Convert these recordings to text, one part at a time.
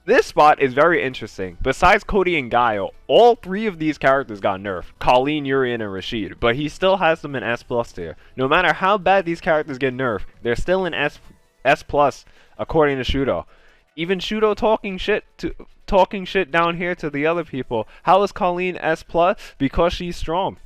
This spot is very interesting. Besides Cody and Guile, all 3 of these characters got nerfed. Colleen, Urian, and Rashid. But he still has them in S+ tier. No matter how bad these characters get nerfed, they're still in S+ according to Shuto. Even Shuto talking shit down here to the other people. How is Colleen S+? Because she's strong.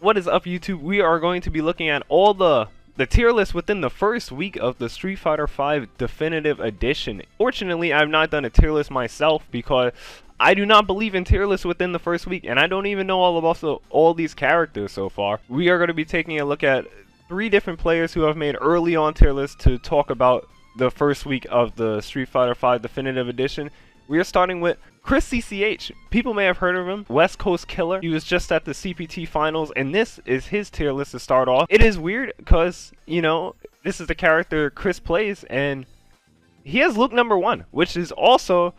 What is up, YouTube? We are going to be looking at all the tier list within the first week of the Street Fighter V Definitive Edition. Fortunately, I've not done a tier list myself because I do not believe in tier lists within the first week, and I don't even know all these characters so far. We are going to be taking a look at 3 different players who have made early on tier lists to talk about the first week of the Street Fighter V Definitive Edition. We are starting with ChrisCCH. People may have heard of him. West Coast Killer. He was just at the CPT finals, and this is his tier list to start off. It is weird because, you know, this is the character Chris plays, and he has Luke #1, which is also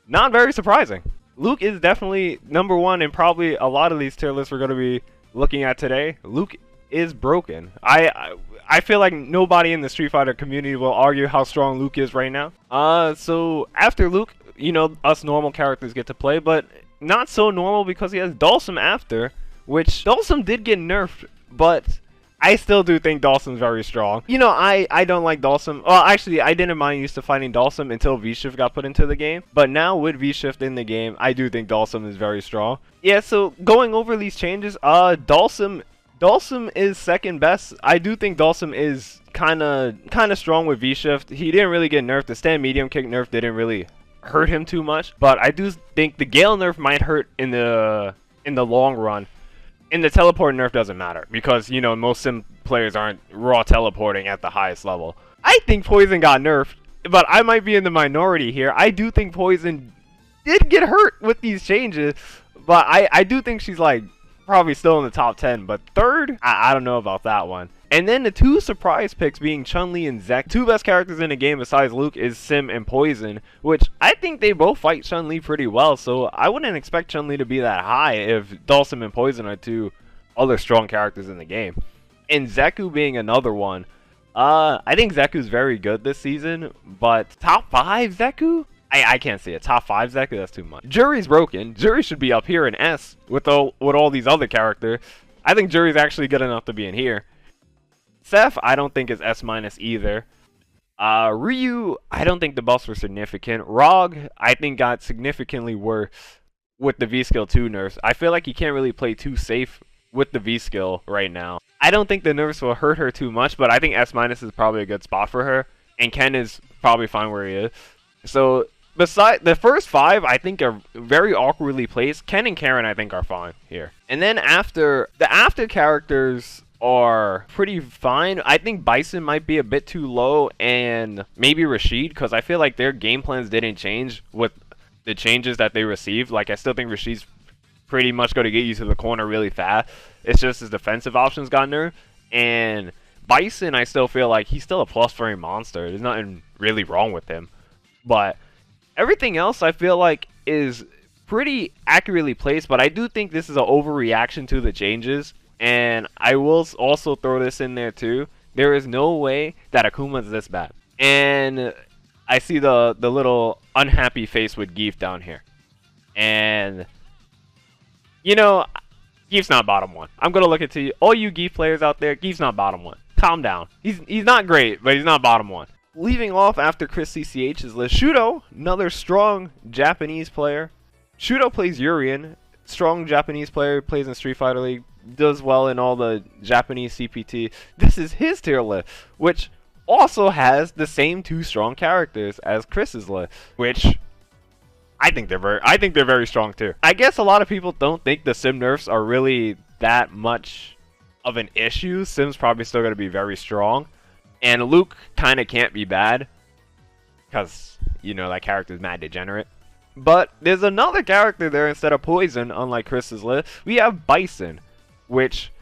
not very surprising. Luke is definitely #1 in probably a lot of these tier lists we're going to be looking at today. Luke is broken. I feel like nobody in the Street Fighter community will argue how strong Luke is right now. So after Luke, you know, us normal characters get to play, but not so normal because he has Dhalsim after, which Dhalsim did get nerfed, but I still do think Dhalsim's very strong. You know, I don't like Dhalsim. Well, actually, I didn't mind used to fighting Dhalsim until V-Shift got put into the game, but now with V-Shift in the game, I do think Dhalsim is very strong. Yeah, so going over these changes, Dhalsim is second best. I do think Dhalsim is kind of strong with V-Shift. He didn't really get nerfed. The stand medium kick nerf didn't really hurt him too much, but I do think the Gale nerf might hurt in the long run. And the teleport nerf doesn't matter because, you know, most sim players aren't raw teleporting at the highest level. I think Poison got nerfed, but I might be in the minority here. I do think Poison did get hurt with these changes, but I do think she's like probably still in the top 10, but third, I don't know about that one. And then the 2 surprise picks being Chun-Li and Zek. 2 best characters in the game besides Luke is Sim and Poison, which I think they both fight Chun-Li pretty well, so I wouldn't expect Chun-Li to be that high if Dhalsim and Poison are 2 other strong characters in the game. And Zeku being another one. I think Zeku's very good this season, but top 5 Zeku? I can't see it. Top 5 Zeku? That's too much. Jury's broken. Jury should be up here in S with all these other characters. I think Jury's actually good enough to be in here. Seth, I don't think is S- either. Ryu, I don't think the buffs were significant. Rog, I think got significantly worse with the V-Skill 2 nerfs. I feel like he can't really play too safe with the V-Skill right now. I don't think the nerfs will hurt her too much, but I think S- is probably a good spot for her. And Ken is probably fine where he is. So, beside the first 5, I think are very awkwardly placed. Ken and Karen, I think, are fine here. And then after characters are pretty fine. I think Bison might be a bit too low, and maybe Rashid, because I feel like their game plans didn't change with the changes that they received. Like, I still think Rashid's pretty much going to get you to the corner really fast. It's just his defensive options got nerfed. And Bison, I still feel like he's still a plus frame monster. There's nothing really wrong with him. But everything else I feel like is pretty accurately placed, but I do think this is an overreaction to the changes. And I will also throw this in there too. There is no way that Akuma's this bad. And I see the little unhappy face with Geef down here. And, you know, Geef's not bottom 1. I'm going to look at you. All you Geef players out there, Geef's not bottom 1. Calm down. He's not great, but he's not bottom 1. Leaving off after ChrisCCH's list, Shuto, another strong Japanese player. Shuto plays Urian. Strong Japanese player, plays in Street Fighter League. Does well in all the Japanese CPT. This is his tier list, which also has the same 2 strong characters as Chris's list, which I think they're very strong too. I guess a lot of people don't think the sim nerfs are really that much of an issue. Sim's probably still going to be very strong, and Luke kind of can't be bad because, you know, that character's mad degenerate. But there's another character there instead of Poison, unlike Chris's list. We have Bison, which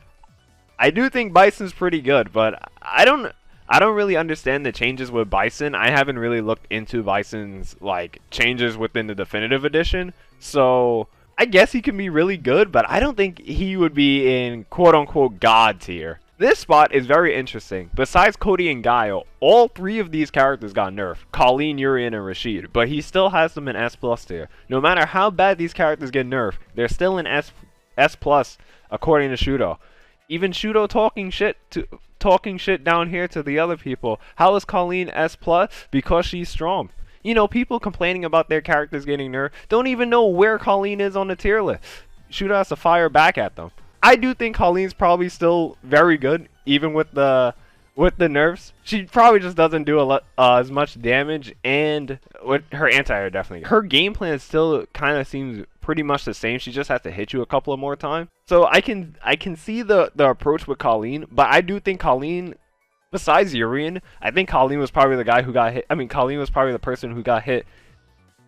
I do think Bison's pretty good, but I don't really understand the changes with Bison. I haven't really looked into Bison's like changes within the Definitive Edition, so I guess he can be really good, but I don't think he would be in quote-unquote God tier. This spot is very interesting. Besides Cody and Guile, all 3 of these characters got nerfed. Colleen, Urian, and Rashid. But he still has them in S+ tier. No matter how bad these characters get nerfed, they're still in S+ according to Shuto. Even Shuto talking shit down here to the other people. How is Colleen S+? Because she's strong. You know, people complaining about their characters getting nerfed don't even know where Colleen is on the tier list. Shuto has to fire back at them. I do think Colleen's probably still very good, even with the nerfs. She probably just doesn't do as much damage, and with her anti-air definitely. Her game plan still kind of seems pretty much the same. She just has to hit you a couple of more times. So I can see the approach with Colleen, but I do think Colleen, besides Urian, I think Colleen was probably the guy who got hit. I mean, Colleen was probably the person who got hit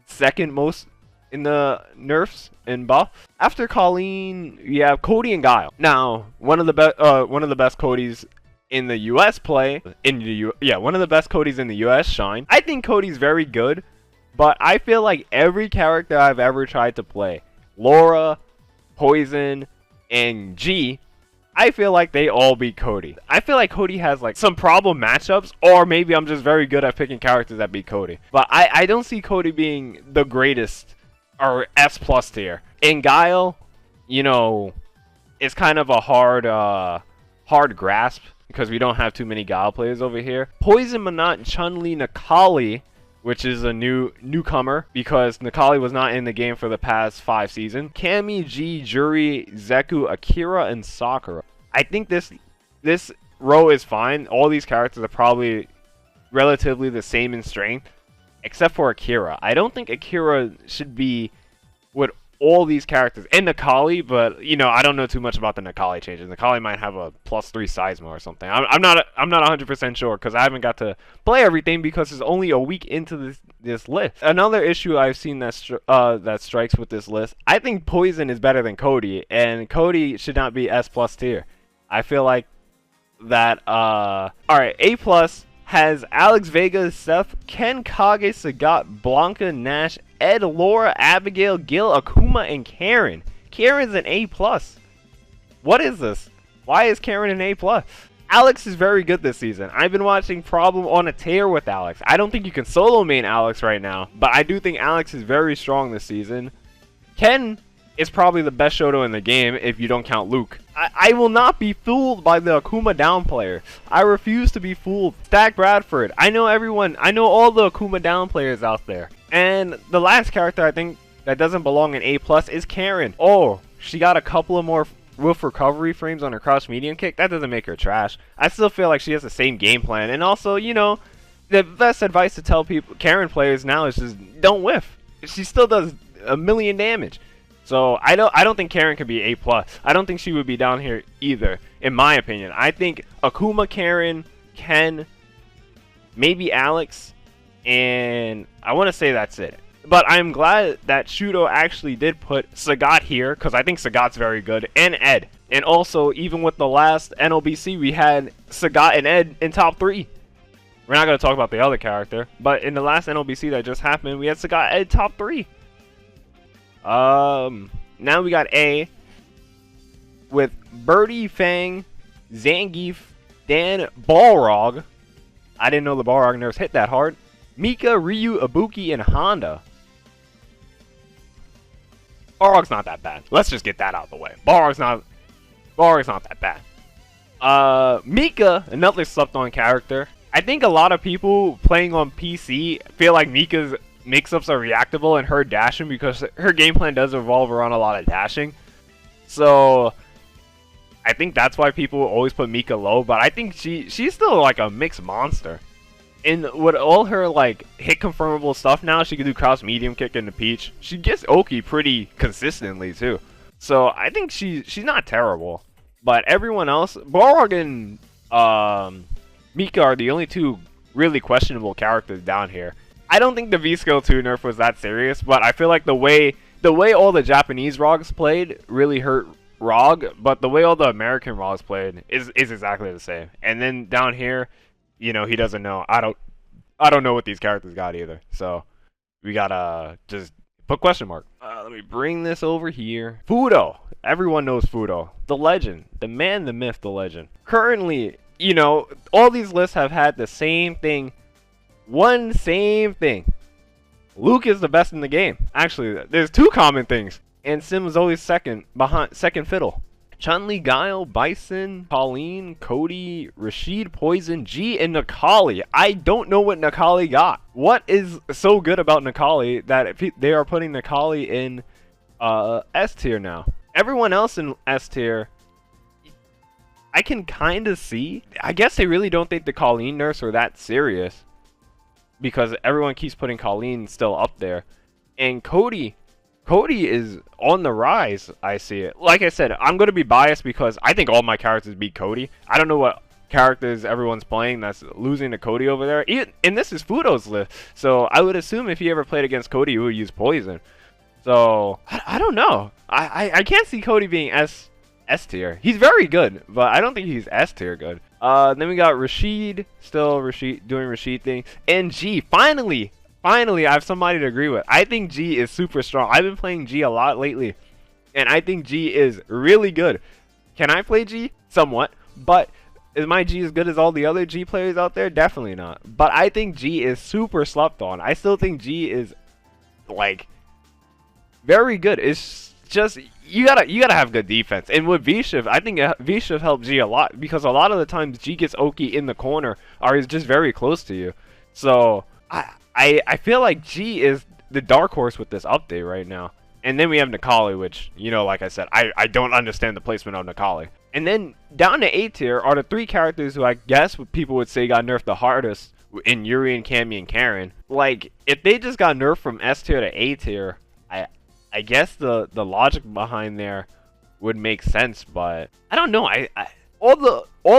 second most in the nerfs and buff. After Colleen, you have Cody and Guile. Now, one of the best Codys in the US play one of the best Codys in the US shine. I think Cody's very good, but I feel like every character I've ever tried to play, Laura, Poison, and G, I feel like they all beat Cody. I feel like Cody has like some problem matchups, or maybe I'm just very good at picking characters that beat Cody. But I don't see Cody being the greatest or S+ tier. And Guile, you know, is kind of a hard grasp because we don't have too many Guile players over here. Poison, Manat, Chun-Li, Necalli, which is a newcomer because Necalli was not in the game for the past 5 seasons. Cammy, G, Juri, Zeku, Akira, and Sakura. I think this row is fine. All these characters are probably relatively the same in strength, except for Akira. I don't think Akira should be with all these characters. And Necalli, but, you know, I don't know too much about the Necalli changes. Necalli might have a +3 Seisma or something. I'm not 100% sure because I haven't got to play everything because it's only a week into this list. Another issue I've seen that strikes with this list, I think Poison is better than Cody, and Cody should not be S+ tier. I feel like that, alright, A+ has Alex Vega, Seth, Ken, Kage, Sagat, Blanca, Nash, Ed, Laura, Abigail, Gil, Akuma, and Karen. Karen's an A+. What is this? Why is Karen an A+? Alex is very good this season. I've been watching Problem on a tear with Alex. I don't think you can solo main Alex right now, but I do think Alex is very strong this season. Ken is probably the best Shuto in the game if you don't count Luke. I will not be fooled by the Akuma down player. I refuse to be fooled. Stack Bradford. I know everyone. I know all the Akuma down players out there. And the last character I think that doesn't belong in A+ is Karen. Oh, she got a couple of more roof recovery frames on her crouch medium kick. That doesn't make her trash. I still feel like she has the same game plan. And also, you know, the best advice to tell people, Karen players now, is just don't whiff. She still does a million damage. So I don't think Karen could be A+. I don't think she would be down here either, in my opinion. I think Akuma, Karen, Ken, maybe Alex, and I want to say that's it. But I'm glad that Shuto actually did put Sagat here, because I think Sagat's very good, and Ed. And also, even with the last NLBC, we had Sagat and Ed in top 3. We're not going to talk about the other character, but in the last NLBC that just happened, we had Sagat Ed top 3. Now we got A with Birdie, Fang, Zangief, Dan, Balrog. I didn't know the Balrog nerfs hit that hard. Mika, Ryu, Ibuki, and Honda. Balrog's not that bad. Let's just get that out of the way. Balrog's not that bad. Mika, another slept on character. I think a lot of people playing on PC feel like Mika's mix-ups are reactable and her dashing because her game plan does revolve around a lot of dashing. So I think that's why people always put Mika low, but I think she's still like a mixed monster. And with all her like hit confirmable stuff now, she can do cross medium kick into Peach. She gets Oki pretty consistently too. So I think she's not terrible. But everyone else, Balrog and Mika are the only 2 really questionable characters down here. I don't think the V-Skill 2 nerf was that serious, but I feel like the way all the Japanese ROGs played really hurt ROG, but the way all the American ROGs played is exactly the same. And then down here, you know, he doesn't know. I don't know what these characters got either. So we gotta just Put question mark. Let me bring this over here. Fudo. Everyone knows Fudo. The legend. The man, the myth, the legend. Currently, you know, all these lists have had the same thing. Same thing. Luke is the best in the game. Actually, there's two common things. And Sim was always second fiddle. Chun-Li, Guile, Bison, Pauline, Cody, Rashid, Poison, G, and Necalli. I don't know what Necalli got. What is so good about Necalli that they are putting Necalli in S tier now? Everyone else in S tier, I can kind of see. I guess they really don't think the Colleen nerfs are that serious, because everyone keeps putting Colleen still up there. And Cody is on the rise, I see it. Like I said, I'm going to be biased because I think all my characters beat Cody. I don't know what characters everyone's playing that's losing to Cody over there. And this is Fudo's list, so I would assume if he ever played against Cody, he would use Poison. So, I don't know. I can't see Cody being S tier. He's very good, but I don't think he's S tier good. Then we got Rashid, doing Rashid thing. And G, finally, I have somebody to agree with. I think G is super strong. I've been playing G a lot lately, and I think G is really good. Can I play G? Somewhat. But is my G as good as all the other G players out there? Definitely not. But I think G is super slept on. I still think G is, like, very good. It's just, you gotta have good defense. And with V-Shift, I think V-Shift helped G a lot, because a lot of the times G gets Oki in the corner or is just very close to you. So I feel like G is the dark horse with this update right now. And then we have Necalli, which, you know, like I said, I don't understand the placement of Necalli. And then down to A tier are the three characters who I guess people would say got nerfed the hardest in Yuri and Cammy and Karen. Like, if they just got nerfed from S tier to A tier, I guess the logic behind there would make sense, but I don't know. All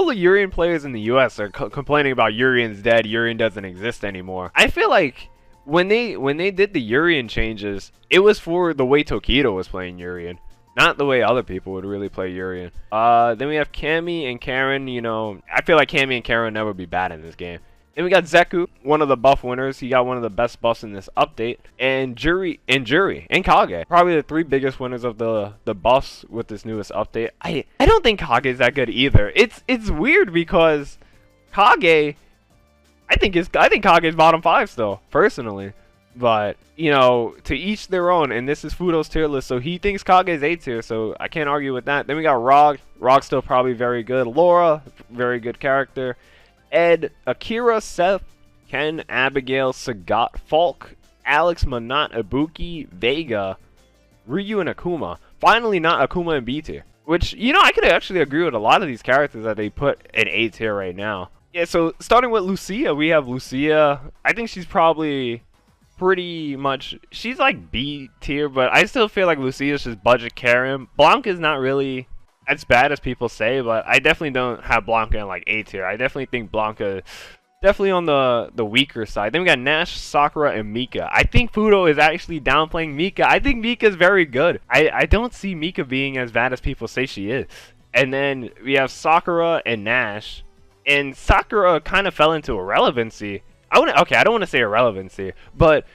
the Urian players in the US are complaining about Urian's dead. Urian doesn't exist anymore. I feel like when they did the Urian changes, it was for the way Tokido was playing Urian, not the way other people would really play Urian. Then we have Cammy and Karen. You know, I feel like Cammy and Karen would never be bad in this game. Then we got Zeku, one of the buff winners. He got one of the best buffs in this update. And Jury, and Kage. Probably the three biggest winners of the buffs with this newest update. I don't think Kage is that good either. It's weird because Kage, I think Kage is bottom 5 still, personally. But, you know, to each their own. And this is Fudo's tier list, so he thinks Kage is A tier, so I can't argue with that. Then we got Rog. Rog's still probably very good. Laura, very good character. Ed, Akira, Seth, Ken, Abigail, Sagat, Falk, Alex, Manat, Ibuki, Vega, Ryu, and Akuma. Finally not Akuma in B tier. Which, you know, I could actually agree with a lot of these characters that they put in A tier right now. Yeah, so starting with Lucia, we have Lucia. I think she's probably pretty much, she's like B tier, but I still feel like Lucia's just budget Karen. Blanca's not really as bad as people say, but I definitely don't have Blanca in like A tier. I definitely think Blanca definitely on the weaker side. Then we got Nash, Sakura, and Mika. I think Fudo is actually downplaying Mika. I think Mika is very good. I don't see Mika being as bad as people say she is. And then we have Sakura and Nash. And Sakura kind of fell into irrelevancy. I don't want to say irrelevancy, but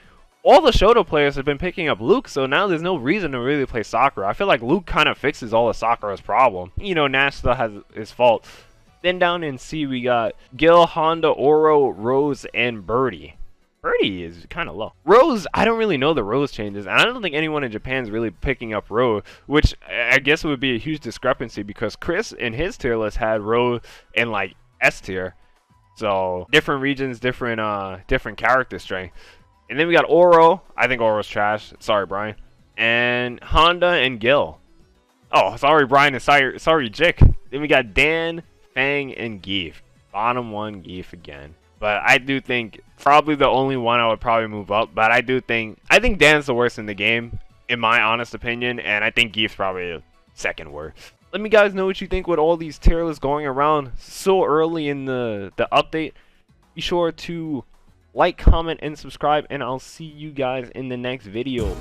all the Shuto players have been picking up Luke, so now there's no reason to really play Sakura. I feel like Luke kind of fixes all of Sakura's problem. You know, Nash still has his fault. Then down in C, we got Gil, Honda, Oro, Rose, and Birdie. Birdie is kind of low. Rose, I don't really know the Rose changes, and I don't think anyone in Japan is really picking up Rose, which I guess would be a huge discrepancy because Chris in his tier list had Rose in like S tier. So different regions, different character strength. And then we got Oro. I think Oro's trash. Sorry, Brian. And Honda and Gil. Oh, sorry, Brian. And sorry, Jick. Then we got Dan, Fang, and Geef. Bottom 1, Geef again. But I do think probably the only one I would probably move up. But I think Dan's the worst in the game, in my honest opinion. And I think Geef's probably the second worst. Let me guys know what you think with all these tier lists going around so early in the update. Be sure to like, comment, and subscribe, and I'll see you guys in the next video.